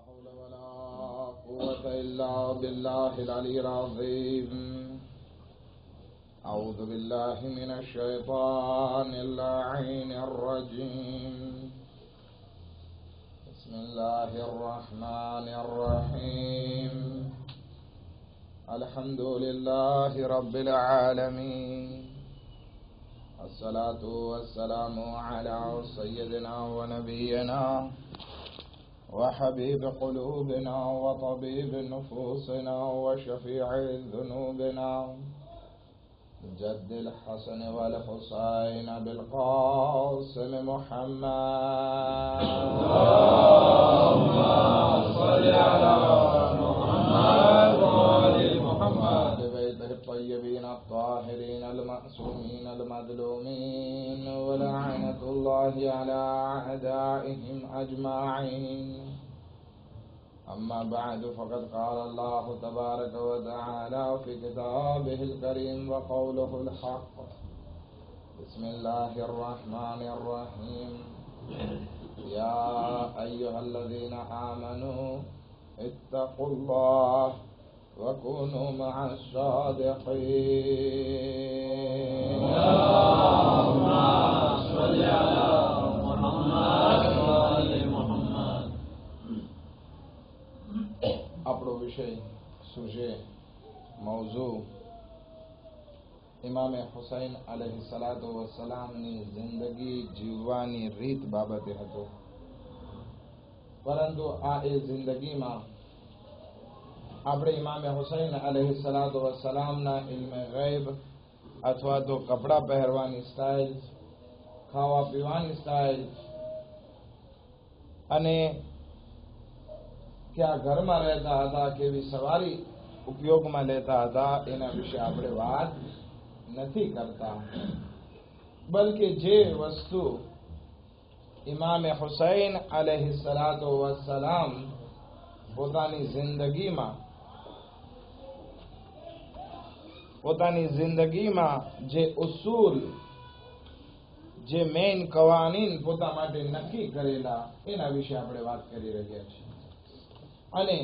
حول ولا قوة إلا بالله العلي العظيم. أعوذ بالله من الشيطان اللعين الرجيم. بسم الله الرحمن الرحيم. الحمد لله رب العالمين. الصلاة والسلام على سيدنا ونبينا وحبيب قلوبنا وطبيب نفوسنا وشفيع ذنوبنا جد الحسن والحسين بالقاسم محمد. اللهم صل على محمد وآل محمد ببيته الطيبين الطاهرين المعصومين المظلومين ولعنة الله على أعدائهم أجمعين. أما بعد فقد قال الله تبارك وتعالى في كتابه الكريم وقوله الحق. بسم الله الرحمن الرحيم. يا أيها الذين آمنوا اتقوا الله وكونوا مع الصادقين. اللهم صل على محمد وآل محمد. આપણો વિષય સુજે મૌઝૂ ઇમામે હુસૈન અલૈહિ સલાતો વસલામની જિંદગી જીવવાની રીત બાબતે હતો. પરંતુ આ એ જિંદગીમાં આપણે ઇમામે હુસૈન અલૈહિ સલાતો વસલામના ઇલ્મે ગૈબ અથવા તો કપડાં પહેરવાની સ્ટાઇલ, ખાવા પીવાની સ્ટાઇલ અને ક્યાં ઘરમાં રહેતા હતા, કેવી સવારી ઉપયોગમાં લેતા હતા, એના વિશે આપણે વાત નથી કરતા. બલકે જે વસ્તુ ઇમામે હુસૈન અલૈહિ સલાતો વસલામ પોતાની જિંદગીમાં જે ઉસૂલ, જે મેઇન કવાનીન પોતા માટે નક્કી કરેલા, એના વિશે આપણે વાત કરી રહ્યા છીએ. અને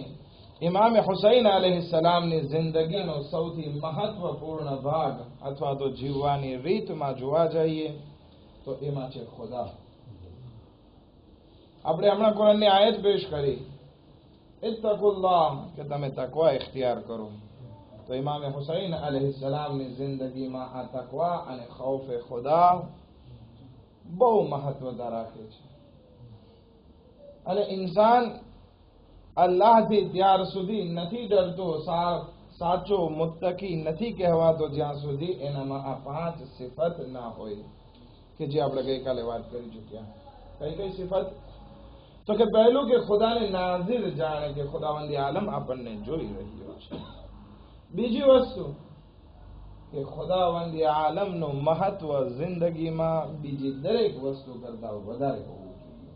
ઇમામે હુસૈન અલૈહિ સલામની જિંદગીનો સૌથી મહત્વપૂર્ણ ભાગ અથવા તો જીવવાની રીતમાં જોવા જઈએ તો એમાં છે ખુદા. આપણે હમણાં કુરાનની આયત પેશ કરી, ઇત્તકુલ્લાહ, કે તમે તકવા ઇખ્તિયાર કરો. તો ઇમામે હુસૈન અલૈહિ સલામની જિંદગીમાં આ તકવા અને ખૌફે ખુદા બહુ મહત્વતા રાખે છે. અને ઇન્સાન અલ્લાહથી ત્યાર સુધી નથી ડરતો, સાચો મુત્તકી નથી કહેવાતો જ્યાં સુધી એનામાં આ 5 સિફત ના હોય કે જે આપણે ગઈકાલે વાત કરી ચૂક્યા. કઈ સિફત? તો કે પહેલું કે ખુદાને નાઝિર જાણે કે ખુદાવંદી આલમ આપણને જોઈ રહ્યો છે. બીજી વસ્તુ કે ખુદાવંદી આલમનું મહત્વ જિંદગીમાં બીજી દરેક વસ્તુ કરતા વધારે હોવું જોઈએ.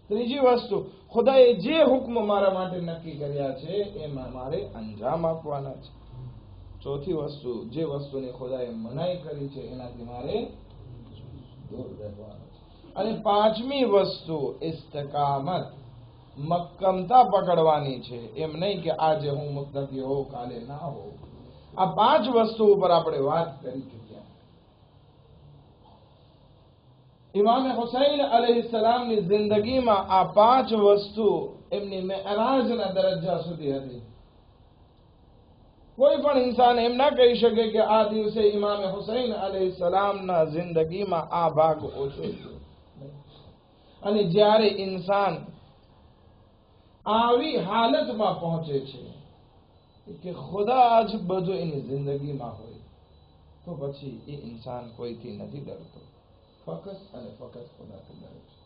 ત્રીજી વસ્તુ, ખુદાએ જે હુકમ મારા માટે નક્કી કર્યા છે એમાં મારે અંજામ આપવાના છે. ચોથી વસ્તુ, જે વસ્તુની ખુદાએ મનાઈ કરી છે એનાથી મારે દૂર રહેવાનું છે. અને પાંચમી વસ્તુ ઇસ્તિકામત, મક્કમતા પકડવાની છે. એમ નહીં કે આજે હું મુત્તકી હોઉં, કાલે ના હોઉં. આ 5 વસ્તુ ઉપર આપણે વાત કરી ચૂક્યા. ઇમામે હુસૈન અલૈહિ સલામની જિંદગીમાં આ 5 વસ્તુ એમની મેરાજના દરજ્જા સુધી હતી. કોઈ પણ ઇન્સાન એમ ના કહી શકે કે આ દિવસે ઇમામે હુસૈન અલૈહિ સલામના જિંદગીમાં આ ભાગ ઓછો છે. અને જ્યારે ઇન્સાન આવી હાલતમાં પહોંચે છે કે ખુદા જ બધું એની જિંદગીમાં હોય, તો પછી એ ઇન્સાન કોઈથી નથી ડરતો, ફકત અને ફકત ખુદાથી ડરે છે.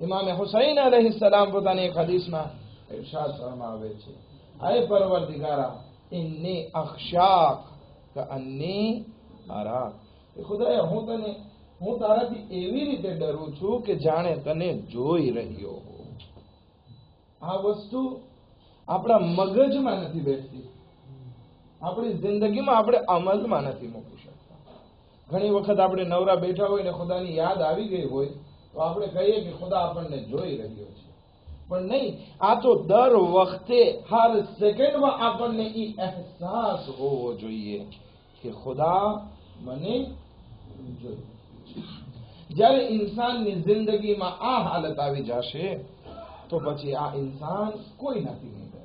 ઇમામે હુસૈન અલૈહિ સલામ પોતાની એક હદીસમાં ઇરશાદ ફરમાવે છે, આય પરવરદિગારા, ઇન્ની અખશાક કઅન્ની અરાક. ખુદાએ હું તારાથી એવી રીતે ડરું છું કે જાણે તને જોઈ રહ્યો હો. આ વસ્તુ આપણા મગજમાં નથી બેસતી, આપણી જિંદગીમાં આપણે અમલમાં નથી મૂકી શકતા. ઘણી વખત આપણે નવરા બેઠા હોય ને ખુદાની યાદ આવી ગઈ હોય તો આપણે કહીએ કે ખુદા આપણને જોઈ રહ્યો છે. પણ નહીં, આ તો દર વખતે હર સેકન્ડમાં આપણને એ અહેસાસ હોવો જોઈએ કે ખુદા મને જોઈએ. જ્યારે ઇન્સાનની જિંદગીમાં આ હાલત આવી જશે તો પછી આ ઇન્સાન કોઈ નથી નહીં કરે.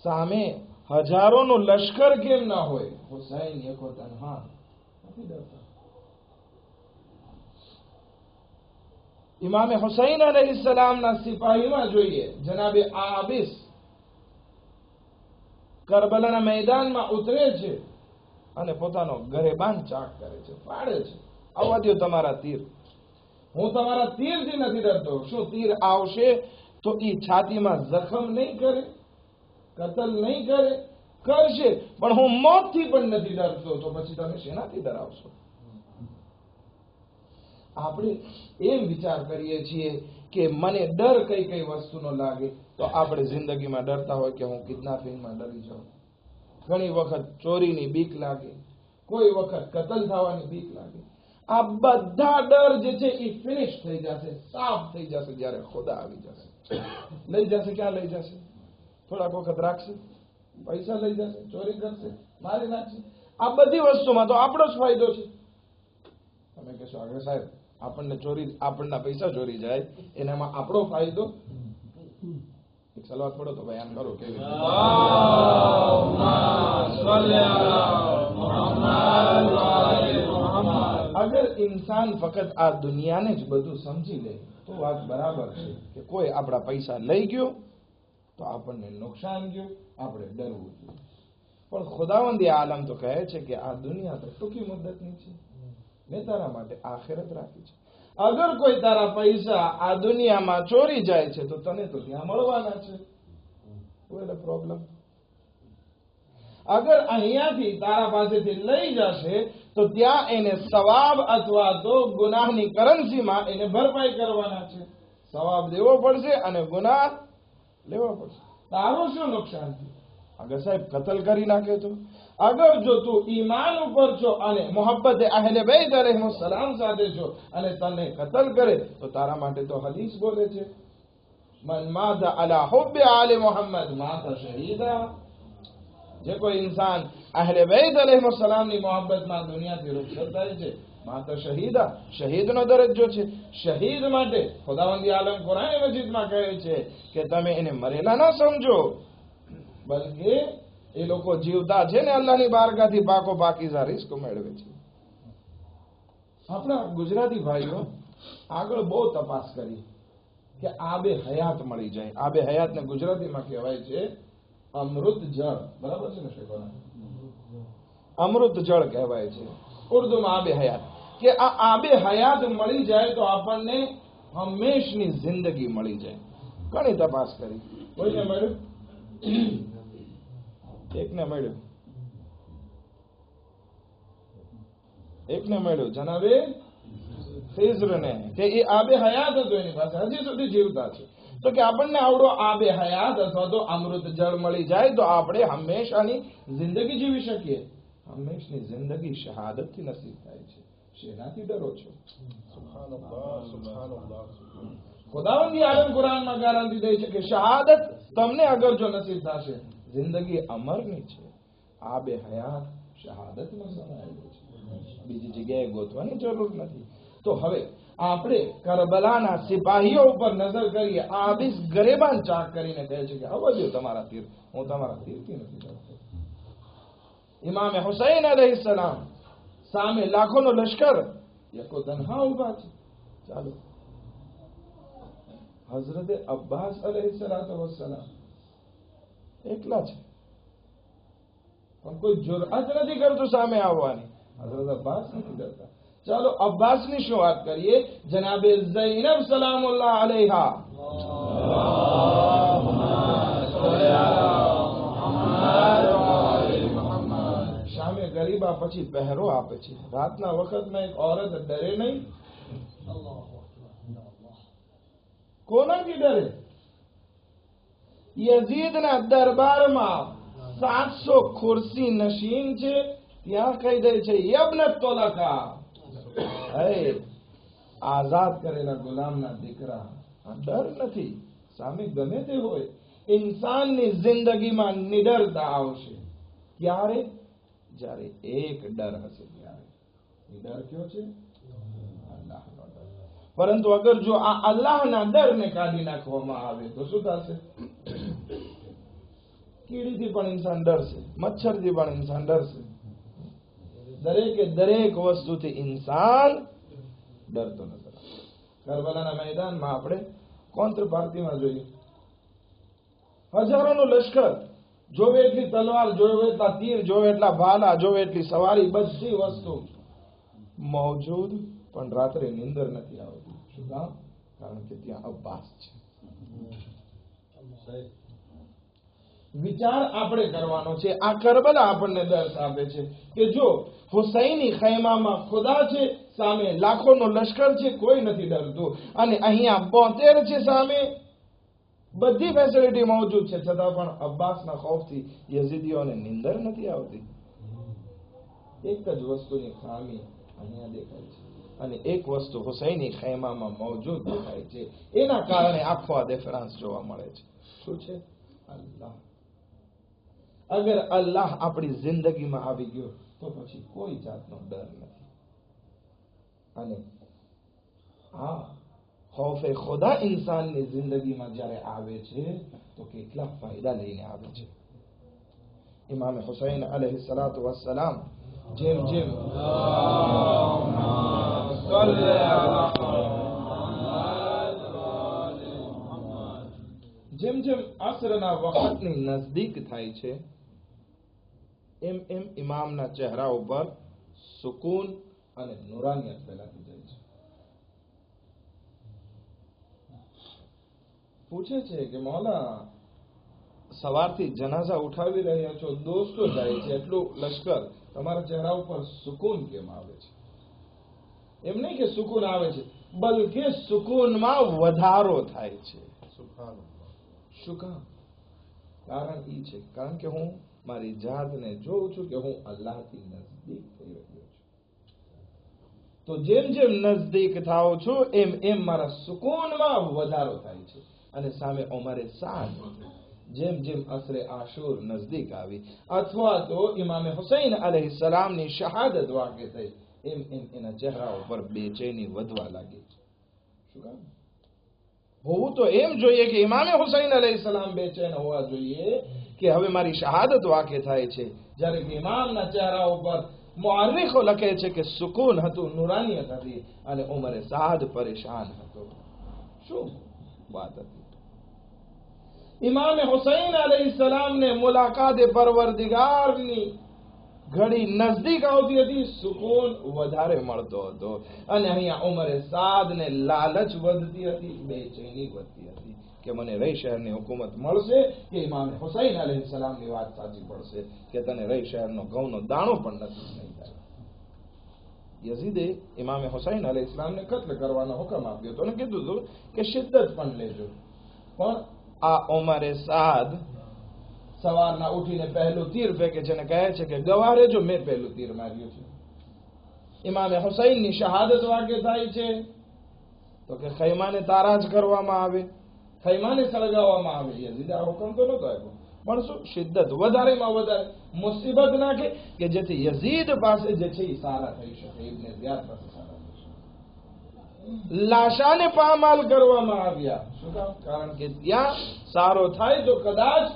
સામે હજારોનો લશ્કર કેમ ના હોય, હુસૈન એકો તન્હા નથી ડરતા. ઇમામે હુસૈન અલૈહિસ્સલામના સિપાહીમાં જોઈએ, જનાબે આબિસ કરબલાના મેદાનમાં ઉતરે છે અને પોતાનો ગરેબાન ચાક કરે છે, ફાડે છે. આવવા દો તમારા તીર, હું તમારા તીરથી નથી ડરતો. શું તીર આવશે તો એ છાતીમાં જખમ નહીં કરે, કતલ નહીં કરે? કરશે, પણ હું મોતથી પણ નથી ડરતો. તો પછી તમે શેનાથી ડરાવશો? આપણે એમ વિચાર કરીએ છીએ કે મને ડર કઈ કઈ વસ્તુનો લાગે, તો આપણે જિંદગીમાં ડરતા હોય કે હું કિડનેપિંગમાં ડરી જાઉં, ઘણી વખત ચોરીની બીક લાગે, કોઈ વખત કતલ થવાની બીક લાગે. આ બધા ડર જે છે એ ફિનિશ થઈ જશે, સાફ થઈ જશે જ્યારે ખુદા આવી જશે. લઈ જશે, ક્યાં લઈ જશે? થોડાક વખત રાખશે, પૈસા લઈ જશે, ચોરી કરશે, મારી નાખશે. આ બધી વસ્તુમાં તો આપણો જ ફાયદો છે. તમે કહેશો આગળ સાહેબ આપણને આપણના પૈસા ચોરી જાય એનામાં આપણો ફાયદો? એક સલાહ થોડો તો બયાન કરો કેવી અગર ઇન્સાન ફક્ત આ દુનિયાને જ બધું સમજી લે તો વાત બરાબર છે કે કોઈ આપણા પૈસા લઈ ગયો તો આપણને નુકસાન ગયું, આપણે ડરવું જોઈએ. પણ ખુદાવંદી આલમ તો કહે છે કે આ દુનિયા તો ટૂંકી મુદ્દતની છે, મેં તારા માટે આખિરત રાખી છે. અગર કોઈ તારા પૈસા આ દુનિયામાં ચોરી જાય છે તો તને તો ત્યાં મળવાના છે. કોઈ પ્રોબ્લેમ? અગર અહીંયાથી તારા પાસેથી લઈ જશે તો ત્યાં એને સવાબ અથવા તો ગુનાહની કરન્સીમાં એને ભરપાઈ કરવાના છે. સવાબ દેવો પડશે અને ગુનાહ લેવો પડશે. તારું શું નુકસાન છે? અગર સાહેબ કતલ કરી નાખે તો? અગર જો તું ઈમાન ઉપર છો અને મોહબ્બત અહેલે બેત અલૈહિસ્સલામ સાથે છો અને તને કતલ કરે તો તારા માટે તો હદીસ બોલે છે, મન માતા અલા હુબ્બી આલે મોહમ્મદ માતા શહીદા. જે કોઈ ઇન્સાન અહેલે બેત અલૈહિસ્સલામની મોહબ્બતમાં દુનિયાથી રૂખસત થાય છે, માતા શહીદા, શહીદનો દરજ્જો છે. શહીદ માટે ખુદાવંદી આલમ કુરાન મજીદમાં કહે છે કે તમે એને મરેલા ન સમજો, બલકે એ લોકો જીવતા છે ને અલ્લાહની બારગાહથી પાકો પાકીઝા રિસ્ક મેળવે છે. આપણા ગુજરાતી ભાઈઓ આગળ બહુ તપાસ કરી કે આબે હયાત મળી જાય. આબે હયાતને ગુજરાતીમાં કહેવાય છે અમૃત જળ. બરાબર છે ને શેખોના? અમૃત જળ કહેવાય છે ઉર્દુમાં આબે હયાત. કે આ આબે હયાત મળી જાય તો આપણને હંમેશની જિંદગી મળી જાય. ઘણી તપાસ કરી, કોઈને મળ્યું? એકને મળ્યું, એકને મળ્યું જનાબે ખિઝરને, કે એ આબે હયાત હતો એની પાસે, હજી સુધી જીવતા છે. તો કે આપણને આવડો આબે હયાત અથવા તો અમૃત જળ મળી જાય તો આપણે હંમેશાની જિંદગી જીવી શકીએ. હંમેશની જિંદગી શહાદતથી નસીબ થાય છે. શેનાથી ડરો છો? સુબહાનઅલ્લાહ, સુબહાનઅલ્લાહ. ખુદાવંદી આલમ કુરાનમાં ગારંટી દે છે કે શહાદત તમને અગર જો નસીબ થશે, જિંદગી અમરની છે. આબે હયાત શહાદતમાં સમાયેલું છે, બીજી જગ્યાએ ગોતવાની જરૂર નથી. તો હવે આપણે કરબલાના સિપાહીઓ ઉપર નજર કરીએ. આબિસ ગરેબાન ચાક કરીને કહે છે કે આવવા દો તમારા તીર, હું તમારા તીરથી નથી ડરતો. ઇમામે હુસૈન અલૈહિસ્સલામ સામે લાખોનો લશ્કર એકો તન્હા ઉભા છે. ચાલો, હઝરતે અબ્બાસ અલૈહિસ્સલામ એકલા છે, પણ કોઈ જુરઅત નથી કરતું સામે આવવાની. હઝરત અબ્બાસ નથી ડરતા. ચાલો અબ્બાસની શું વાત કરીએ? જનાબે ઝૈનબ સલામુલ્લાહ અલૈહા શામે ગરીબા પછી પહેરો આપે છે. રાતના વખતમાં એક ઓરત ડરે નહીં? કોનાથી ડરે? યઝીદના દરબારમાં 700 ખુરશી નશીન છે, ત્યાં કહી દે છે યબ્નત તોલકા, હે આઝાદ કરેલા ગુલામના દીકરા, આ ડર નથી. સામે ગમે તે હોય, ઇન્સાનની જિંદગીમાં નિડરતા આવશે. ક્યારે? જ્યારે એક ડર હશે ત્યારે. એ ડર કયો છે? અલ્લાહનો ડર. પરંતુ અગર જો આ અલ્લાહના ડરને કાઢી નાખવામાં આવે તો શું થશે? કીડીથી પણ ઇન્સાન ડરશે, મચ્છરથી પણ ઇન્સાન ડરશે. દરેકે દરેક વસ્તુથી ઇન્સાન ડરતો નજર આવે. કરબલાના મેદાનમાં આપણે કોન્ત્ર પાર્ટીમાં જોઈએ, હજારોનો લશ્કર, જોવે એટલી તલવાર, જોવે એટલા તીર, જોવે એટલા ભાલા, જોવે એટલી સવારી, બધી વસ્તુ મોજૂદ, પણ રાત્રે નીંદર નથી આવતી. શું કામ? કારણ કે ત્યાં અબ્બાસ છે. વિચાર આપણે કરવાનો છે. આ કરબલા આપણને દર્શ આપે છે કે જો હુસૈની ખૈમામાં ખુદા છે, સામે લાખોનો લશ્કર છે, કોઈ નથી ડરતું. અને અહીંયા 72 છે, સામે બધી ફેસિલિટી મોજૂદ છે, છતાં પણ અબ્બાસના ખૌફથી યઝીદીઓને નીંદર નથી આવતી. એક જ વસ્તુની ખામી અહીંયા દેખાય છે, અને એક વસ્તુ હુસૈની ખૈમામાં મોજૂદ દેખાય છે. એના કારણે આખો આ ડિફરન્સ જોવા મળે છે. શું છે? અલ્લાહ. અગર અલ્લાહ આપણી જિંદગીમાં આવી ગયો તો પછી કોઈ જાતનો ડર નથી. અને આ ખૌફે ખુદા ઇન્સાનની જિંદગીમાં જ્યારે આવે છે તો કેટલા ફાયદા લઈને આવે છે. ઇમામ હુસૈન અલૈહિ સલાતુ વસ્સલામ જેમ જેમ જેમ જેમ અસરના વખતની નજદીક થાય છે, એમ એમ ઇમામના ચહેરા ઉપર સુકૂન અને નુરાનિયત ફેલાતી જાય છે. પૂછે છે કે મૌલા, સવારથી જનાઝા ઉઠાવી રહ્યા છો, દોસ્તો જાય છે, એટલું લશ્કર, તમારા ચહેરા ઉપર સુકૂન કેમ આવે છે? એમ નહીં કે સુકૂન આવે છે, બલકે સુકૂનમાં વધારો થાય છે. શું કામ? કારણ એ છે, કારણ કે હું મારી જાતને જોઉં છું કે હું અલ્લાહથી નજદીક થઈ રહ્યો છું. તો જેમ જેમ નજદીક થાવ છું એમ એમ મારા સુકૂનમાં વધારો થાય છે. અને સામે ઉમરે સાદ જેમ જેમ અસરે આશુર નજદીક આવી, અથવા તો ઇમામે હુસૈન અલૈહિ સલામની શહાદત વાકે થઈ, એમ એમ એના ચહેરા ઉપર બેચેની વધવા લાગી. શું કામ? હોવું તો એમ જોઈએ કે ઇમામે હુસૈન અલૈહિ સલામ બેચેન હોવા જોઈએ કે હવે મારી શહાદત વાકે થાય છે, જ્યારે કે ઇમામના ચહેરા ઉપર મુઅર્રિખો લખે છે કે સુકૂન હતું, નુરાનિયત હતી, અને ઉમરે સાદ પરેશાન હતો. શું વાત હતી? ઇમામે હુસૈન અલૈહિ સલામને મુલાકાતે પરવરદિગારની ઘડી નજદીક આવતી હતી, સુકૂન વધારે મળતો હતો. અને અહીંયા ઉમરે સાદને લાલચ વધતી હતી, બેચેની વધતી હતી કે મને રઈ શહેરની હુકુમત મળશે કે ઇમામે હુસૈન અલૈહિ સલામની વાત સાચી પડશે કે તને રઈ શહેરનો ઘઉંનો દાણો પણ નસીબ નહીં થાય. યઝીદે ઇમામે હુસૈન અલૈહિ સલામને કત્લ કરવાનો હુકમ આપ્યો હતો અને કીધું હતું કે શિદ્દત પણ લેજો. પણ આ ઉમરે સાદ સવારના ઉઠીને પહેલું તીર ફેંકે છે અને કહે છે કે ગવારે જો મેં પહેલું તીર માર્યું છે. ઇમામે હુસૈનની શહાદત વાકે થાય છે તો કે ખૈમાને તારાજ કરવામાં આવે, ખૈમાને સળગાવવામાં આવે. યઝીદે આ હુકમ તો નતો આપ્યો, પણ શું શિદ્દત, વધારેમાં વધારે મુસીબત નાખે કે જેથી યઝીદ પાસે જે છે એ સારા થઈ શકે, ઇબ્ને ઝિયાદ પાસે સારા થઈ શકે. લાશાને પામાલ કરવામાં આવ્યા. શું કામ? કારણ કે ત્યાં સારો થાય તો કદાચ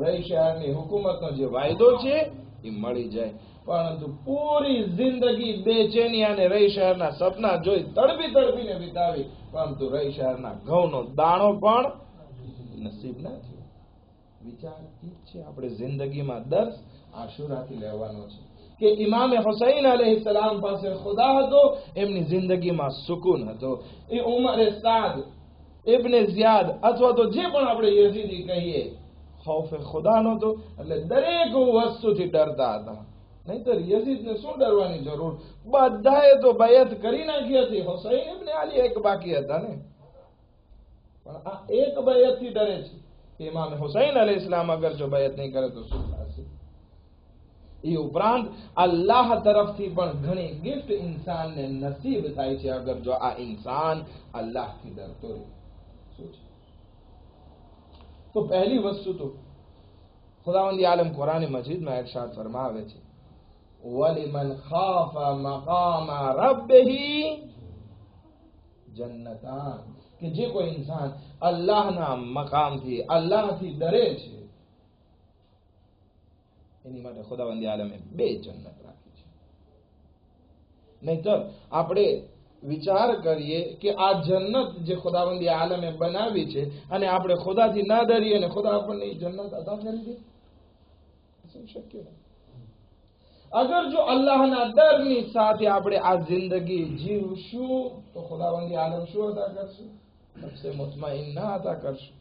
રઈ શહેરની હુકુમતનો જે વાયદો છે એ મળી જાય. પરંતુ પૂરી જિંદગી બેચેની અને રઈ શહેરના સપના જોઈ તડપી તડપીને વિતાવી, પરંતુ રઈ શહેરના ઘઉંનો દાણો પણ નસીબ ના થયો. વિચાર છે આપણે જિંદગીમાં દર્શ આશુરાથી લેવાનો છે કે ઇમામે હુસૈન અલૈહિ સલામ પાસે ખુદા હતો, એમની જિંદગીમાં સુકૂન હતો. એ ઉમરે સાદ, ઇબ્ને ઝિયાદ અથવા તો જે પણ આપણે યઝીદી કહીએ, ખૌફે ખુદા નહોતો, એટલે દરેક વસ્તુથી ડરતા હતા. નહીતર યઝીદને શું ડરવાની જરૂર? બધાએ તો બયત કરી નાખી હતી. હુસૈન ઇબ્ને અલી એક બાકી હતા ને, પણ આ એક બયતથી ડરે છે કે ઇમામ હુસૈન અલૈહિ સલામ અગર જો બયત નહીં કરે તો શું થશે? એ ઉપરાંત અલ્લાહ તરફથી પણ ઘણી ગિફ્ટ ઇન્સાનને નસીબ થાય છે અગર જો આ ઇન્સાન અલ્લાહથી ડરતો રહે. શું છે? તો પહેલી વસ્તુ તો ખુદાવંદ આલમ કુરાન મજીદમાં ઇરશાદ ફરમાવે છે, વલિમન ખાફા મકામ રબ્બિહી જન્નતાન, કે જે કોઈ ઇન્સાન અલ્લાહના મકામથી, અલ્લાહથી ડરે છે, એની માટે ખુદાવંદ આલમે 2 જન્નત રાખી છે. નહીતર આપણે વિચાર કરીએ કે આ જન્નત જે ખુદાવંદ આલમે બનાવી છે અને આપણે ખુદાથી ના ડરીએ અને ખુદા આપણને એ જન્નત અદા કરી દે, શક્ય નથી. અગર જો અલ્લાહના ડરની સાથે આપણે આ જિંદગી જીવશું તો ખુદાવંદ આલમ શું અદા કરશું? નફ્સે મુતમઈન્ના અદા કરશું.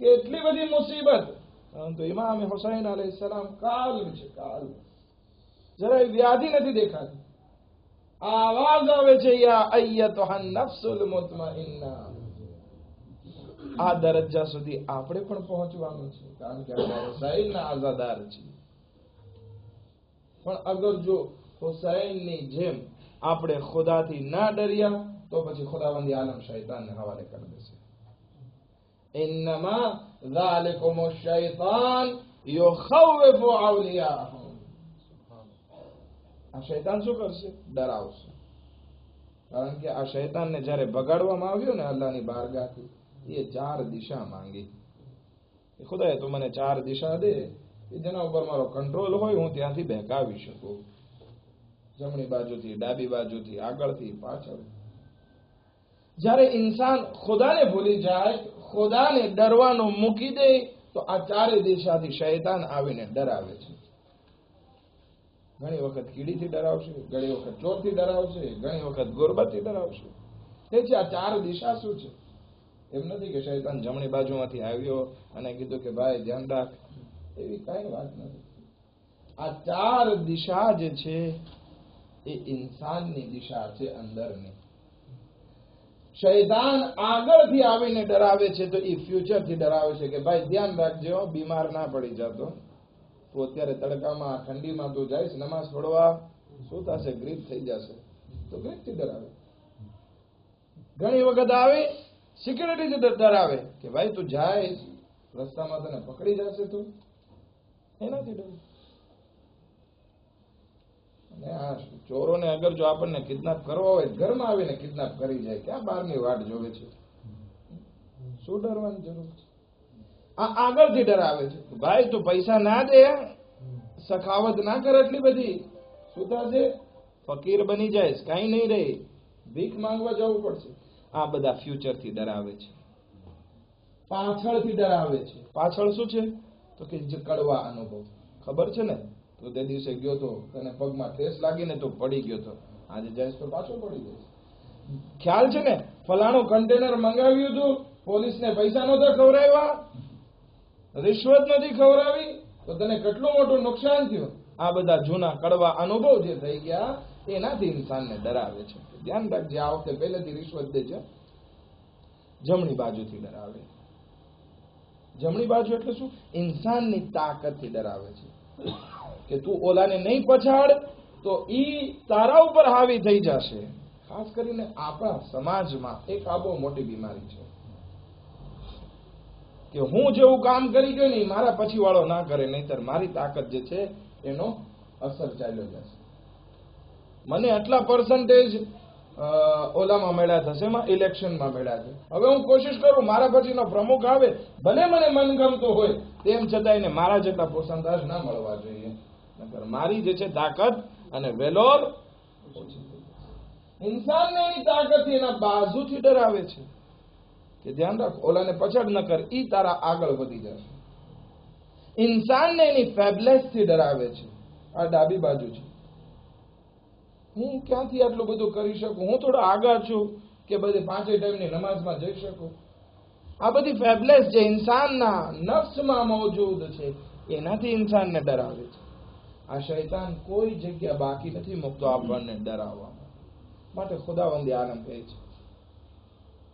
કેટલી બધી મુસીબત, પરંતુ ઇમામ હુસૈન અલૈહિસ્સલામ કાલ છે, કાલ જરાય વ્યાધિ નથી દેખાતી. આવાજ આવે છે, યા અય્યતુહન નફ્સુલ મુતમઈન્ના. આ દરજ્જા સુધી આપણે પણ પહોંચવાનું છે, કારણ કે આપણે હુસૈનના આઝાદાર છીએ. પણ અગર જો હુસૈનની જેમ આપણે ખુદાથી ના ડર્યા તો પછી ખુદાવંદ આલમ શૈતાનને હવાલે કરી દેશે. ઇન્નમા ઝાલિકુમ શૈતાન યુખવ્વિફુ અવલિયાહુ. આ શૈતાન શું કરશે? ડરાવશે. કારણ કે આ શૈતાનને જ્યારે બગાડવામાં આવ્યો ને અલ્લાહની બારગાહથી, એ 4 દિશા માંગી. ખુદાએ તો મને 4 દિશા દે કે જેના ઉપર મારો કંટ્રોલ હોય, હું ત્યાંથી બહેકાવી શકું. જમણી બાજુથી, ડાબી બાજુથી, આગળથી, પાછળ. જ્યારે ઇન્સાન ખુદાને ભૂલી જાય, ખુદાને ડરવાનું મૂકી દે, તો આ 4 દિશાથી શૈતાન આવીને ડરાવે છે. ઘણી વખત કીડીથી ડરાવશે, ઘણી વખત ચોરથી ડરાવશે, ઘણી વખત ગુરબતથી ડરાવશે. એ છે આ 4 દિશા શું છે? એમ નથી કે શૈતાન જમણી બાજુમાંથી આવ્યો અને કીધું કે ભાઈ ધ્યાન રાખ, એવી કઈ વાત નથી. આ 4 દિશા જે છે એ ઇન્સાનની દિશા છે, અંદરની. શૈતાન આગળથી આવીને ડરાવે છે તો એ ફ્યુચરથી ડરાવે છે કે ભાઈ ધ્યાન રાખજો, બીમાર ના પડી જતો. તો અત્યારે તડકામાં, ઠંડીમાં તું જઈશ નમાઝ પઢવા, શું થશે? ગ્રીપ થઈ જશે. તો ગ્રીપથી ડરાવે. ઘણી વખત આવે સિક્યુરિટીથી ડરાવે કે ભાઈ તું જાય રસ્તામાં તને પકડી જશે, તું એનાથી ડરે. અને આ ચોરોને અગર જો આપણને કિડનેપ કરવા હોય, ઘરમાં આવીને કિડનેપ કરી જાય, ક્યાં બહારની વાટ જોવે છે? શું ડરવાની જરૂર છે? આ આગળથી ડરાવે છે, ભાઈ તું પૈસા ના દે, સખાવત ના કર એટલી બધી, શું થશે? ફકીર બની જાય, કઈ નહીં રહે, ભીખ માંગવા જવું પડશે. આ બધા ફ્યુચરથી ડરાવે છે. પાછળથી ડરાવે છે. પાછળ શું છે? તો કે જે કડવા અનુભવ. ખબર છે ને, તો તે દિવસે ગયો તો તને પગમાં ઠેસ લાગીને તો પડી ગયો તો, આજે જઈશ તો પાછો પડી જઈશ. ખ્યાલ છે ને, ફલાણું કન્ટેનર મંગાવ્યું હતું, પોલીસને પૈસા નહોતા ખવડાવ્યા, રિશ્વત નથી ખવડાવી, તો તને કેટલું મોટું નુકસાન થયું. આ બધા જૂના કડવા અનુભવ જે થઈ ગયા, એનાથી ઇન્સાનને ડરાવે છે. ધ્યાન રાખજે, આ વખતે પહેલેથી રિશ્વત દેજે. જમણી બાજુથી ડરાવે. જમણી બાજુ એટલે શું? ઇન્સાનની તાકાતથી ડરાવે છે કે તું ઓલાને નહીં પછાડ તો ઈ તારા ઉપર હાવી થઈ જશે. ખાસ કરીને આપણા સમાજમાં એક આ બહુ મોટી બીમારી છે કે હું જેવું કામ કરી ગયો ને મારા પછી વાળો ના કરે, નહીતર મારી તાકાત જે છે એનો અસર ચાલ્યો જશે. મને આટલા પર્સન્ટેજ ઓલામાં મળ્યા થશે, એમાં ઇલેક્શનમાં મળ્યા છે. હવે હું કોશિશ કરું મારા પછીનો પ્રમુખ આવે, ભલે મને મનગમતો હોય, તેમ છતાં એને મારા જેટલા પર્સન્ટેજ ના મળવા જોઈએ, નકર મારી જે છે તાકાત અને વેલોર ઓછી. ઇન્સાનને એની તાકાતથી એના બાજુથી ડરાવે છે કે ધ્યાન રાખ, ઓલાને પછાડ ન કર, ઈ તારા આગળ વધી જશે. ઇન્સાનને એની ફેબલેસથી ડરાવે છે. આ ડાબી બાજુ છે. હું ક્યાંથી આટલું બધું કરી શકું, હું થોડો આગળ છું કે બધી 5 ટાઈમની નમાઝમાં જઈ શકું. આ બધી ફેબલેસ જે ઇન્સાનના નફ્સમાં મોજૂદ છે, એનાથી ઇન્સાનને ડરાવે છે. આ શૈતાન કોઈ જગ્યા બાકી નથી મૂકતો આપણને ડરાવવામાં. માટે ખુદાવંદ આલમ કહે છે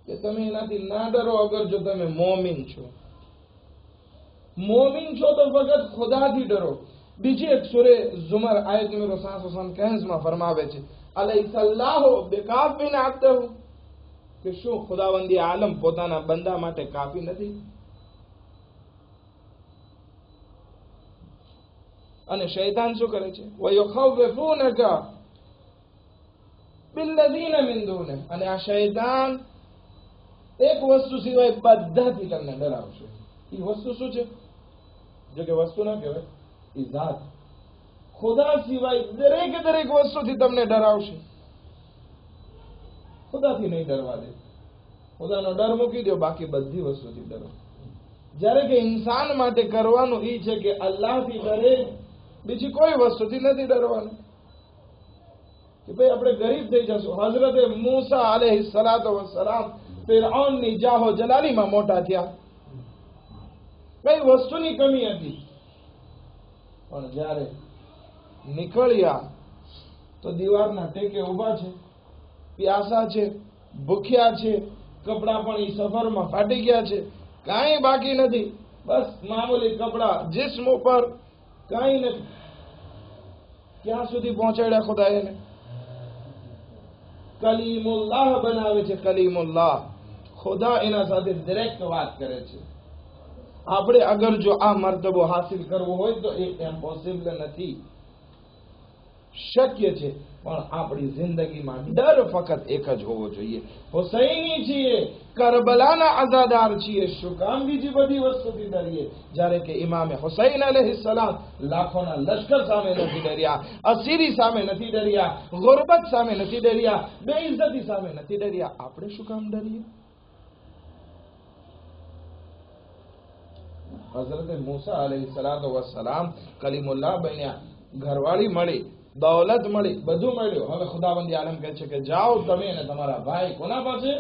કે તમે એનાથી ના ડરો અગર જો તમે મોમિન છો. મોમિન છો તો ફક્ત ખુદાથી ડરો. બીજી એક સૂરે ઝુમર આયત નંબર 775 માં ફરમાવે છે, અલૈસલ્લાહુ બિકાફિન અબ્દહુ. કે શું ખુદાવંદી આલમ પોતાના બંદા માટે કાફી નથી? અને શૈતાન શું કરે છે? વયુખવ્વિફૂનકા બિલ્લઝીના મિન દૂનિહ. અને આ શૈતાન એક વસ્તુ સિવાય બધાથી તમને ડરાવશે. એ વસ્તુ શું છે? જો કે વસ્તુ ના કહેવાય, એ ઝાત. ખુદા સિવાય દરેક વસ્તુથી તમને ડરાવશે. ખુદાથી નહીં ડરવા દે. ખુદાનો ડર મૂકી દો, બાકી બધી વસ્તુથી ડરો. જ્યારે કે ઇન્સાન માટે કરવાનું એ છે કે અલ્લાહથી ડરે, બીજી કોઈ વસ્તુથી નથી ડરવાનું. કે ભાઈ આપણે ગરીબ થઈ જશું. હઝરતે મૂસા અલૈહિસ્સલાતુ વસ્સલામ ફિરഔનની જાહો જલાલીમાં મોટા થયા. કઈ વસ્તુની કમી હતી, પણ જ્યારે નીકળ્યા તો દીવારના ટેકે ઉભા છે, પ્યાસા છે, ભૂખ્યા છે, કપડા પણ એ સફરમાં ફાટી ગયા છે, કાંઈ બાકી નથી, બસ મામૂલી કપડા જિસ્મ ઉપર, કાંઈ નથી. ક્યાં સુધી પહોંચાડ્યા ખુદાએ એને? કલીમુલ્લાહ બનાવે છે. કલીમુલ્લાહ, ખુદા એના સાથે ડાયરેક્ટ વાત કરે છે. આપણે અગર જો આ મર્તબો હાસિલ કરવો હોય તો એ ઇમ્પોસિબલ નથી, શક્ય છે. પણ આપણી જિંદગીમાં ડર ફક્ત એક જ હોવો જોઈએ. હુસૈની છીએ, કરબલાના અઝાદાર છીએ, શું કામ બીજી બધી વસ્તુથી ડરીએ? જ્યારે કે ઇમામે હુસૈન અલૈહિસ્સલામ લાખોના લશ્કર સામે નથી ડર્યા, અસીરી સામે નથી ડર્યા, ગુરબત સામે નથી ડર્યા, બેઇઝ્જતી સામે નથી ડર્યા. આપણે શું કામ ડરીએ? હઝરતે મૂસા અલૈહિસ્સલાતુ વસ્સલામ કલીમુલ્લાહ બન્યા, ઘરવાળી મળી, દૌલત મળી, બધું મળ્યું. હવે ખુદાવંદી આલમ કહે છે કે જાઓ તમે અને તમારા ભાઈ કોના પાસે?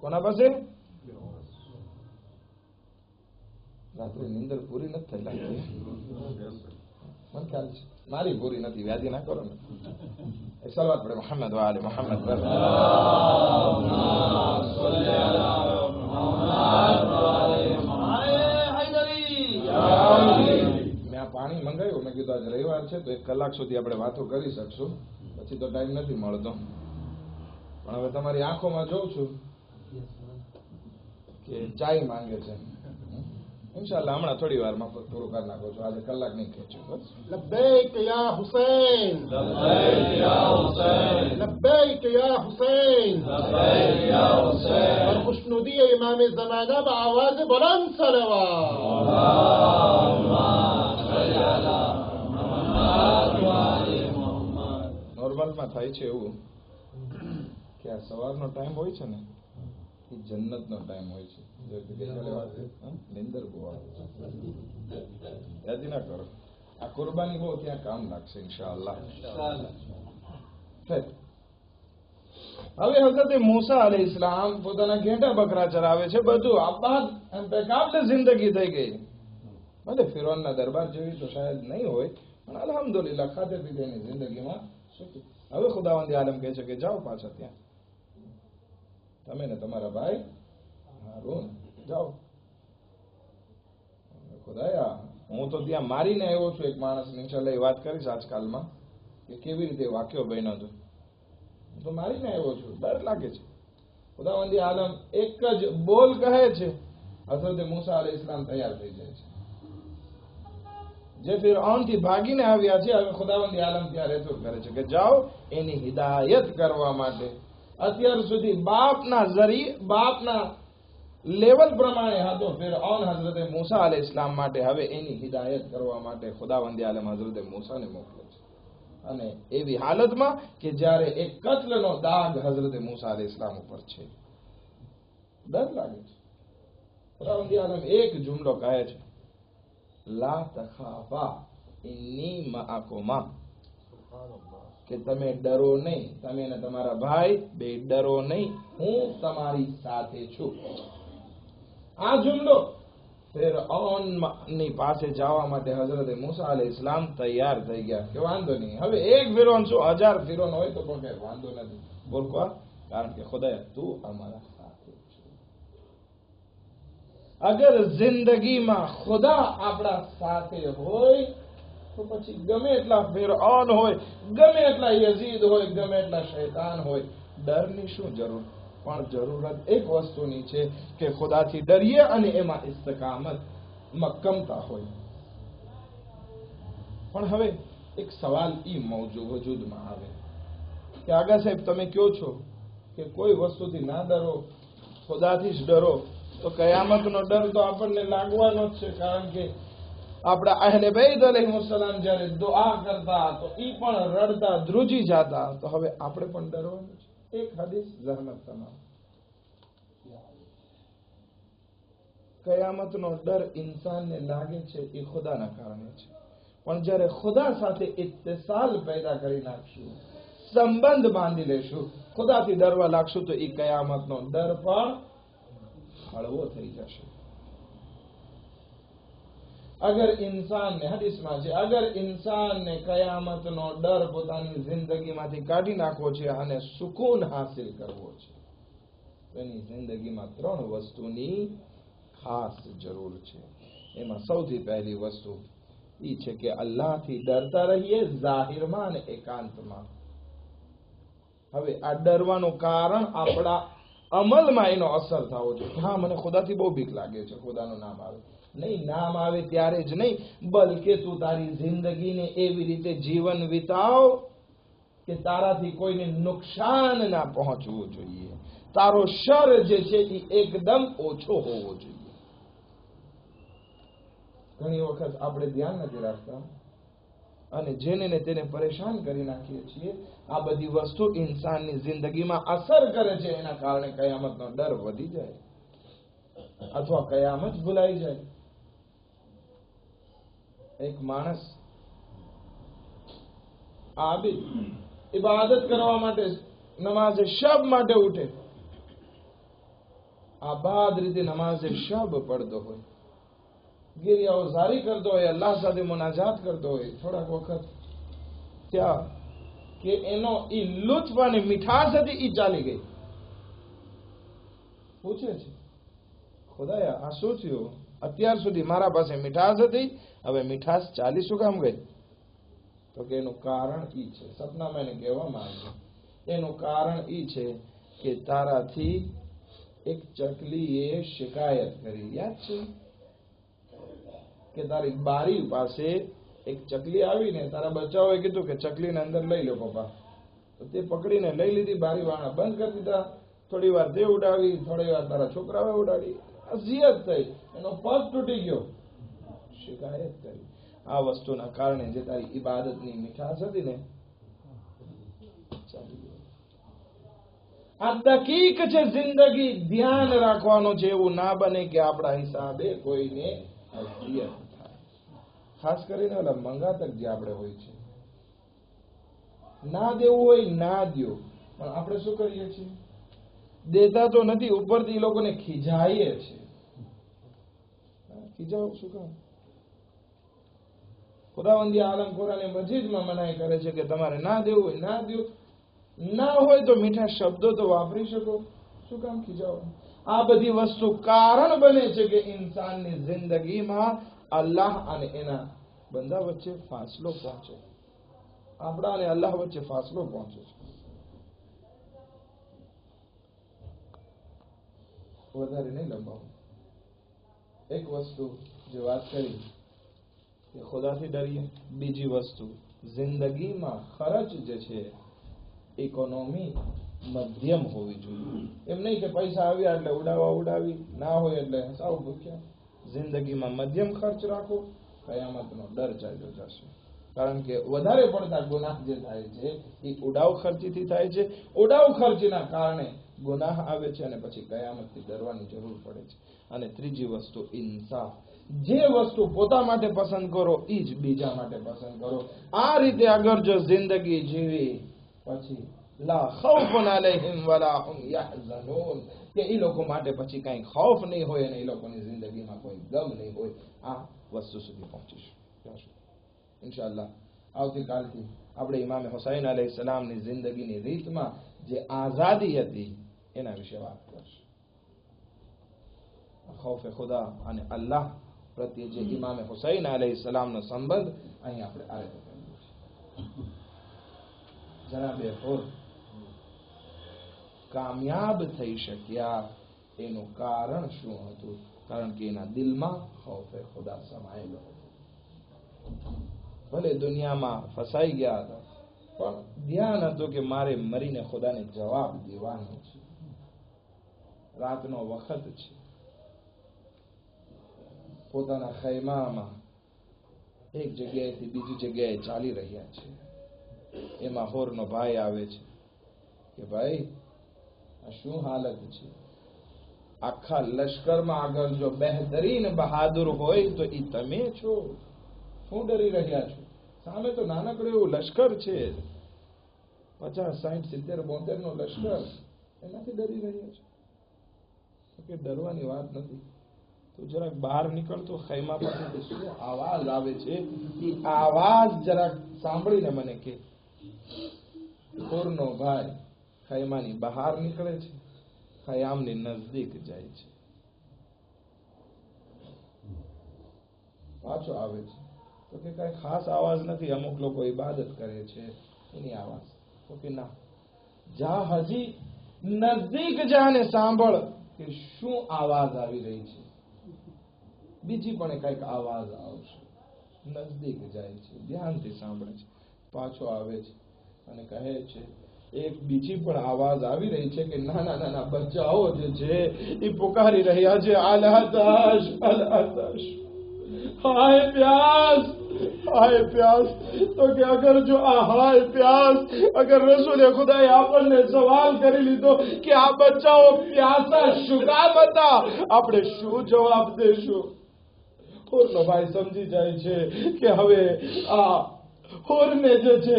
કોના પાસે? રાત્રે નીંદર પૂરી નથી થઈ લાગતી. મને ખ્યાલ છે મારી પૂરી નથી, વ્યાધિ ના કરો ને. સલાવત પડે મોહમ્મદ વ આલે મોહમ્મદ. પાણી મંગાવ્યું, મેં કીધું આજે રવિવાર છે તો 1 કલાક સુધી આપણે વાતો કરી શકશું, પછી તો ટાઈમ નથી મળતો. પણ હવે તમારી આંખોમાં જોઉં છું કે ચાય માંગે છે. ઇન્શાલ્લાહ હમણાં થોડી વારમાં પૂરું કરી નાખો છો. આજે કલાક નહીં ખેંચો. બસ લબ્બૈક યા હુસૈન, લબ્બૈક યા હુસૈન, લબ્બૈક યા હુસૈન, લબ્બૈક યા હુસૈન. और खुशनुदी इमाम ज़माना बआवाज़ बुलंद નોર્મલમાં થાય છે એવું કે આ સવારનો ટાઈમ હોય છે ને, એ જન્નતનો ટાઈમ હોય છે. નિંદર બહુ યાદ ના કરો. આ કુરબાની બહુ ત્યાં કામ લાગશે ઇન્શાઅલ્લાહ. હવે હઝરતે મૂસા અલૈહિસ્સલામ પોતાના ઘેટા બકરા ચરાવે છે, બધું આબાદ ઇમ્પેકાબલ જિંદગી થઈ ગઈ. ભલે ફિરૌનના દરબાર જેવી તો શાયદ નહીં હોય, પણ અલ્હમ્દુલિલ્લાહ ખાતે પીધેની જિંદગીમાં સુખી. હવે ખુદાવંદી આલમ કહે છે કે જાઓ પાછા ત્યાં, તમે ને તમારા ભાઈ હારૂન જાઓ. ખુદાયા, હું તો ત્યાં મારીને આવ્યો છું એક માણસ. ઇન્શાલ્લાહ એ વાત કરીશ આજકાલમાં કે કેવી રીતે વાક્યો બન્યો હતો. હું તો મારીને આવ્યો છું, ડર લાગે છે. ખુદાવંદી આલમ એક જ બોલ કહે છે, હઝરત મૂસા અલૈહિસ્સલામ તૈયાર થઈ જાય છે. જે ફિરૌનથી ભાગીને આવ્યા છે, હવે ખુદાવંદી આલમ ત્યાં રેતૂર કરે છે કે જાઓ એની હિદાયત કરવા માટે. અત્યાર સુધી બાપના લેવલ પ્રમાણે હતો ફિરૌન હઝરત મૂસા અલૈહિસ્સલામ માટે, હવે એની હિદાયત કરવા માટે ખુદાવંદી આલમ હઝરત મૂસાને મોકલે છે. અને એવી હાલતમાં કે જ્યારે એક કત્લનો દાગ હઝરત મૂસા અલૈહિસ્સલામ ઉપર છે. ડર લાગે છે. ખુદાવંદી આલમ એક જુમલો કહે છે, લા તખાફા ઇન્ની મઆકુમા, કે તમે ડરો નહીં, તમે અને તમારા ભાઈ બે ડરો નહીં, હું તમારી સાથે છું. આ જુમલો ફિરૌનની પાસે જવા માટે હઝરત મૂસા અલૈહિસ્સલામ તૈયાર થઈ ગયા કે વાંધો નહીં, હવે એક ફિરૌન શું 1000 ફિરૌન હોય તો પણ કઈ વાંધો નથી. બોલવા કારણ કે ખુદાએ તું અમારા સાથે છે. અગર જિંદગીમાં ખુદા આપણા સાથે હોય તો પછી ગમે એટલા ફિરૌન હોય, ગમે એટલા યઝીદ હોય, ગમે એટલા શૈતાન હોય, ડરની શું જરૂર, પણ જરૂરત એક વસ્તુની છે કે ખુદાથી ડરીએ અને એમાં ઇસ્તકામત મક્કમતા હોય. પણ હવે એક સવાલ ઈ વજૂદમાં આવે કે આગા સાહેબ તમે કહો છો કે કોઈ વસ્તુથી ના ડરો, ખુદાથી જ ડરો, તો કયામતનો ડર તો આપણને લાગવાનો જ છે. કારણ કે આપણા અહેલે બૈત અલૈહિસ્સલામ જ્યારે દુઆ કરતા તો ઈ પણ રડતા, ધ્રુજી જતા, તો હવે આપણે પણ ડરવાનું છે. એક હદીસ જહમત તમામ, કયામતનો ડર ઇન્સાનને લાગે છે એ ખુદાના કારણે છે. પણ જ્યારે ખુદા સાથે ઇત્તિસાલ પેદા કરી નાખશું, સંબંધ બાંધી લેશું, ખુદાથી ડરવા લાગશું, તો એ કયામતનો ડર પણ હળવો થઈ જશે. અગર ઇન્સાનને, હદીસમાં છે, અગર ઇન્સાનને કયામતનો ડર પોતાની જિંદગીમાંથી કાઢી નાખવો છે અને સુકૂન હાસિલ કરવો છે, તો એની જિંદગીમાં 3 વસ્તુની ખાસ જરૂર છે. એમાં સૌથી પહેલી વસ્તુ ઈ છે કે અલ્લાહથી ડરતા રહીએ, જાહેરમાં અને એકાંતમાં. હવે આ ડરવાનું કારણ આપણા અમલમાં એનો અસર થવો જોઈએ. હા, મને ખુદાથી બહુ બીક લાગે છે, ખુદાનું નામ આવે નહીં, નામ આવે ત્યારે જ નહીં, બલકે તું તારી જિંદગીને એવી રીતે જીવન વિતાવ કે તારાથી કોઈને નુકસાન ના પહોંચવું જોઈએ. તારો શર જે છે એ એકદમ ઓછો હોવો જોઈએ. ઘણી વખત આપણે ધ્યાન નથી રાખતા અને જેને ને તેને પરેશાન કરી નાખીએ છીએ. આ બધી વસ્તુ ઇન્સાનની જિંદગીમાં અસર કરે છે. એના કારણે કયામતનો ડર વધી જાય અથવા કયામત ભૂલાઈ જાય. એક માણસ આબિદ ઇબાદત કરવા માટે, નમાઝે શબ માટે ઉઠે, આબાદ રીતે નમાઝે શબ પડતો હોય, ગિરિયાઓ જારી કરતો હોય, અલ્લાહ સાથે મુનાજાત કરતો હોય, થોડાક વખત ત્યાં કે એનો ઈ લુત્ફ અને મીઠાશ હતી ઈ ચાલી ગઈ. પૂછે છે, ખુદાયા આ શું થયું? અત્યાર સુધી મારા પાસે મીઠાશ હતી, હવે મીઠાશ ચાલી શું કામ ગઈ? તો કે એનું કારણ ઈ છે, સપનામાં એને કહેવામાં આવ્યું, એનું કારણ ઈ છે કે તારાથી એક ચકલીએ શિકાયત કરી. યાદ છે કે તારી બારી પાસે એક ચકલી આવીને તારા બચ્ચાઓએ કીધું કે ચકલીને અંદર લઈ લો પપ્પા, તો તે પકડીને લઈ લીધી, બારી વાળા બંધ કરી દીધા. થોડી વાર તે ઉડાવી, થોડી વાર તારા છોકરાઓએ ઉડાડી, અઝિયત થઈ, એનો પગ તૂટી ગયો, શિકાયત કરી. આ વસ્તુના કારણે જે તારી ઇબાદતની મીઠાશ હતી ને, ચાલી ગઈ. આ દકીક છે જિંદગી, ધ્યાન રાખવાનું છે. એવું ના બને કે આપણા હિસાબે કોઈને અઝિયત થાય. ખાસ કરીને ઓલા મંગાતક જે આપણે હોય છે, ના દેવું હોય ના દો, પણ આપણે શું કરીએ છીએ? દેતા તો નથી, ઉપરથી લોકોને ખીજાઈએ છીએ. ખીજાવ શું કામ? ખુદાવંદી આલમ કુરાને મજીદમાં મનાઈ કરે છે કે તમારે ના દેવું હોય ના દો, ના હોય તો મીઠા શબ્દો તો વાપરી શકો, શું કામ ખીજાવ? આ બધી વસ્તુ કારણ બને છે કે ઇન્સાનની જિંદગીમાં અલ્લાહ અને એના બંદા વચ્ચે ફાસલો પહોંચે. આપણા અને અલ્લાહ વચ્ચે ફાસલો પહોંચે છે. વધારે નહીં લંબાવું. એક વસ્તુ જે વાત કરી કે ખુદાથી ડરીએ. બીજી વસ્તુ, જિંદગીમાં ખર્ચ જે છે, ઇકોનોમી મધ્યમ હોવી જોઈએ. એમ નહીં કે પૈસા આવ્યા એટલે ઉડાવી, ના હોય એટલે સાવ ભૂખ્યા. જિંદગીમાં મધ્યમ ખર્ચ રાખો, કયામતનો ડર ચાલ્યો જશે. કારણ કે વધારે પડતા ગુનાહ જે થાય છે એ ઉડાવ ખર્ચીથી થાય છે. ઉડાવ ખર્ચના કારણે ગુનાહ આવે છે અને પછી કયામતથી ડરવાની જરૂર પડે છે. અને ત્રીજી વસ્તુ, ઇન્સાફ. જે વસ્તુ પોતા માટે પસંદ કરો એ જ બીજા માટે પસંદ કરો. આ રીતે અગર જો જિંદગી જીવી, પછી લા ખૌફુન અલૈહિમ વલા હુમ યહઝનૂન, કે એ લોકો માટે પછી કઈ ખૌફ નહીં હોય અને એ લોકોની જિંદગીમાં કોઈ ગમ નહીં હોય. આ વસ્તુ સુધી પહોંચીશું ઇન્શાઅલ્લાહ. આવતીકાલથી આપણે ઇમામ હુસૈન અલૈહિસ્સલામની જિંદગીની રીતમાં જે આઝાદી હતી એના વિશે વાત કરશું. ખૌફે ખુદા અને અલ્લાહ પ્રત્યે જે ઇમામ હુસૈન અલૈહિસ્સલામનો સંબંધ અહીં આપણે આ રીતે કર્યો છે. જનાબે ફોર કામયાબ થઈ શક્યા એનું કારણ શું હતું? કારણ કે એના દિલમાં ખૌફે ખુદા સમાયેલો હતો. ભલે દુનિયામાં ફસાઈ ગયા હતા, પણ ધ્યાન હતું કે મારે મરીને ખુદાને જવાબ દેવાનો છે. રાતનો વખત છે, પોતાના ખૈમામાં એક જગ્યાએથી બીજી જગ્યાએ ચાલી રહ્યા છે. એમાં હોરનો ભાઈ આવે છે કે ભાઈ આ શું હાલત છે? આખા લશ્કરમાં આગળ જો બહેતરીન બહાદુર હોય તો એ તમે છો. શું ડરી રહ્યા છો? સામે તો નાનકડું એવું લશ્કર છે, 50, 60, 70, 72 નો લશ્કર. એનાથી ડરી રહ્યા છો? કે ડરવાની વાત નથી. તો જરાક બહાર નીકળતો ખૈમા પરથી શું આવાજ આવે છે, એ આવાજ જરાક સાંભળીને મને કે. હોરનો ભાઈ ખૈમાની બહાર નીકળે છે, ખયામની નજદીક જાય છે, પાછો આવે છે. તો કે કઈ ખાસ આવાજ નથી, અમુક લોકો ઇબાદત કરે છે એની આવાજ. તો કે ના, જા હજી નજદીક જાને સાંભળ કે શું આવાજ આવી રહી છે. બીજી પણ કઈક આવાજ આવશે. નજદીક જાય છે, ધ્યાનથી સાંભળે છે, પાછો આવે છે અને કહે છે એક બીજી પણ આવાજ આવી રહી છે કે નાના નાના બચ્ચાઓ જે છે એ પુકારી રહ્યા છે, અલ આતાશ, અલ આતાશ, હાય પ્યાસ, હાય પ્યાસ. તો કે અગર જો આ હાય પ્યાસ, અગર રસૂલે ખુદાએ આપણને સવાલ કરી લીધો કે આ બચ્ચાઓ પ્યાસા શું કામ હતા, આપણે શું જવાબ દેશું? હોરનો ભાઈ સમજી જાય છે કે હવે આ હોરને જે છે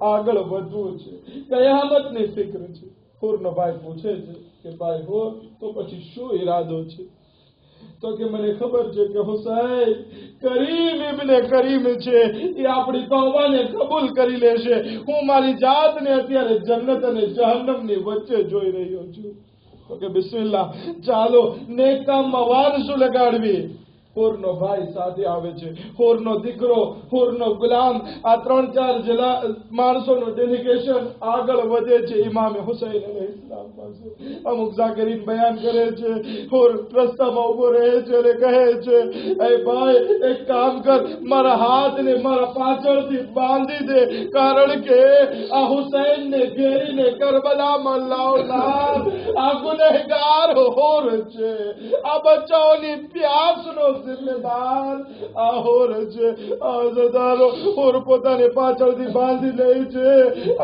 આગળ વધવું છે, કયામતની ફિક્ર છે. હોરનો ભાઈ પૂછે છે કે ભાઈ હોર, તો પછી શું ઈરાદો છે? તો કે મને ખબર છે કે હુસૈન કરીમ ઇબ્ને કરીમ છે, એ આપણી તૌબાને કબૂલ કરી લેશે. હું મારી જાતને અત્યારે જન્નત અને જહન્નમની વચ્ચે જોઈ રહ્યો છું. તો કે બિસ્મિલ્લાહ, ચાલો નેક કામમાં વારસું લગાડવી. હોરનો ભાઈ સાથે આવે છે, હોરનો દીકરો, હોરનો ગુલામ, આ 3-4 માણસોનું ડેલિગેશન આગળ વધે છે ઇમામે હુસૈન અલૈહિસ્સલામ પાસે. અમુક ઝાકરીન બયાન કરે છે, હોર રસ્તામાં ઉભો રહે છે અને કહે છે, એ ભાઈ એક કામ કર, મારા હાથને મારા પાછળથી બાંધી દે, કારણ કે આ હુસૈનને ઘેરીને કરબલામાં લાવનાર આ ગુનેહગાર હોર છે. આ બચ્ચાઓની પ્યાસનો જિમ્મેદાર આ હોર છે. આ અઝાદારો હોર પોતાને પાછળથી બાંધી લે છે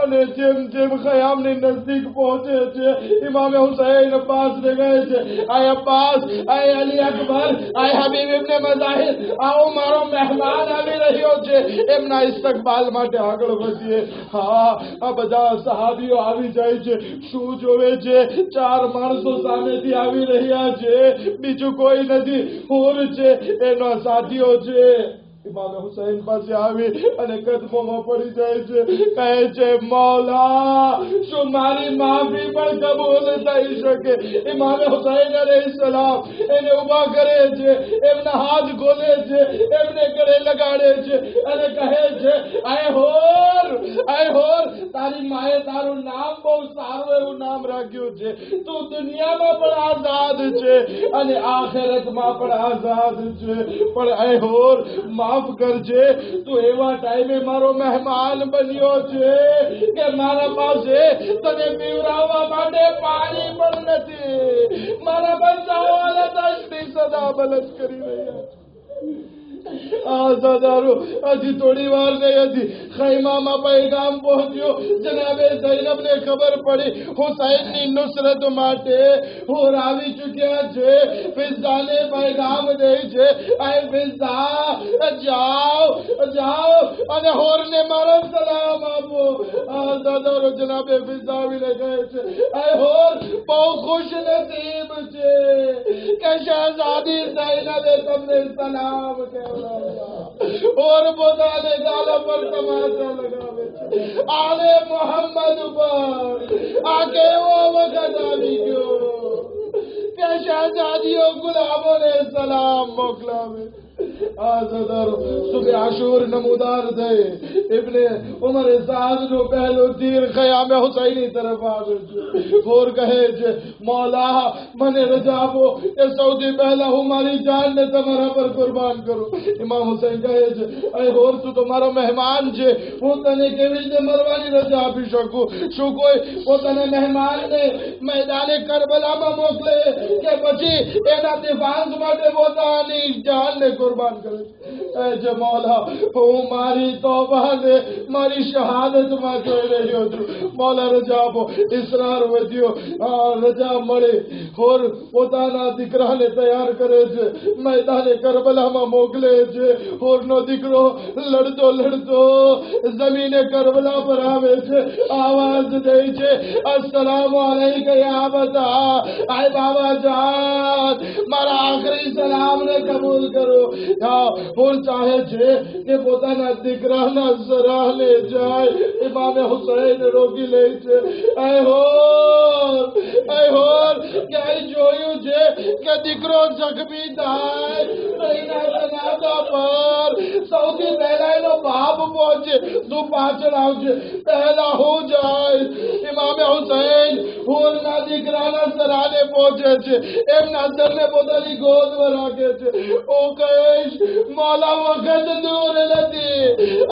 અને જેમ જેમ ખયામની નજદીક પહોંચે છે, ઇમામે હુસૈન પાસ ને ગए છે, આય અબ્બાસ, આય અલી અકબર, આય હબીબ ઇબ્ને મઝાહિર, આવો મારો મહેમાન આવી રહ્યો છે, એમના ઇસ્તકબાલ માટે આગળ વધીએ. હા, આ બધા સહાબીઓ આવી જાય છે. શું જોવે છે? 4 માણસો સામેથી આવી રહ્યા છે, બીજું કોઈ નથી, હોર છે, એના સાથીઓ છે. ઇમામ હુસૈન પાસે આવી અને કદમોમાં પડી જાય છે, કહે છે, મૌલા, શું મારી માફી પણ કબૂલ થઈ શકે? ઇમામ હુસૈન અલૈહિસ્સલામ એને ઉભા કરે છે, એમના હાથ ખોલે છે, એમને ગળે લગાડે છે અને કહે છે, આય હોર, આય હોર, તારી માએ તારું નામ બહુ સારું એવું નામ રાખ્યું છે, તું દુનિયામાં પણ આઝાદ છે અને આખિરતમાં પણ આઝાદ છે, પણ આય હોર, માફ કરજે, તું એવા ટાઈમે મારો મહેમાન બન્યો છે કે મારા પાસે તને પીવડાવવા માટે પાણી પણ નથી. મારા બચ્ચાઓ અલતશની સદા બલદ કરી રહ્યા છે. આઝાદારો હજી થોડી વાર નહીં હતી, ખૈમામાં પૈગામ પહોંચ્યો. જનાબે ઝૈનબને ખબર પડી હુસૈનની નુસરત માટે હોર આવી ચૂક્યા છે. ફિઝાને પૈગામ દે છે, આય ફિઝા, જાઓ જાઓ અને હોરને મારા સલામ આપો. આઝાદારો જનાબે ફિઝા આવીને કહે છે, આય હોર, બહુ ખુશ નસીબ છે કે શહેઝાદી ઝૈનબે તમને સલામ કહેવાય. और પોતાને ગાલા પર તમાચા લગાવે છે. આલે મોહમ્મદ ઉપર આ કેવો વખત આવી ગયો કે શહેજાદીઓ ગુલામોને સલામ મોકલાવે. आज़दर सुबह आशूर नमूदार थे इब्ने उमर साद जो पहलो तीर ख़याम हुसैनी तरफ आवे और कहे जे मौला मने रजाबो ये सऊदी पहला हमारी जान ने तुम्हारा पर कुर्बान करो। इमाम हुसैन कहे जे अरे और तू तुम्हारा मेहमान जे वो तने केवी जे मरवानी रजा आपी शकू शू कोई वो तने मेहमान ने मैदान करबला में मोकले के પછી એના દિફાંસ માટે પોતાની જાનને કુરબાન કરે એ જે મૌલા હું મારી તૌબાને મારી શહાદતમાં જોઈ રહ્યો છું। મૌલા રજા આપો ઇસરાર વધ્યો રજા મળે और પોતાના દીકરાને તૈયાર કરે છે मैदाने करबलाમાં મોકલે છે और નો દીકરો લડતો લડતો જમીને કરબલા પર આવે છે આવાજ દે છે अस्सलाम वालेकुम या बता आए बाबा जान मारा आखिरी सलाम ने कबूल करो और चाहे छे कि પોતાના દીકરાના સરાહ ले जाए। इमाम हुसैन रोकी ले छे ऐ होर क्या જોયું છે કે દીકરો જખમી થાય એના જનાઝા પર સૌથી પહેલા એનો બાપ પહોંચે તું પાછળ આવજે પહેલા હું જાય। ઇમામ હુસૈન હોરના દીકરાના સરાને પહોંચે છે એમના સરને પોતાની ગોદમાં રાખે છે ઓ કહીશ મૌલા વખત દૂર નથી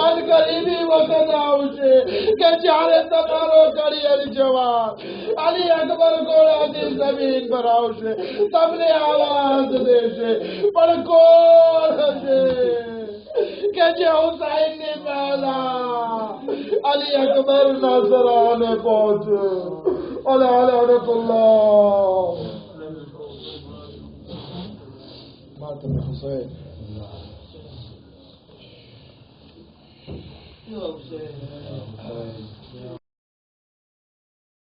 અને ગરીબી વખત આવશે કે જ્યારે તમારો ઘડિયાળ જવાન અલી અકબર ઘોડાથી જમીન પર આવશે તમને આવાજ દેશે પણ કોણ હશે કે જે હુસૈનની પહેલા અલી અકબરના સરાને પહોંચે। અલાહતુલ્લાહ માતમ હુસૈન Ya Hüseyin.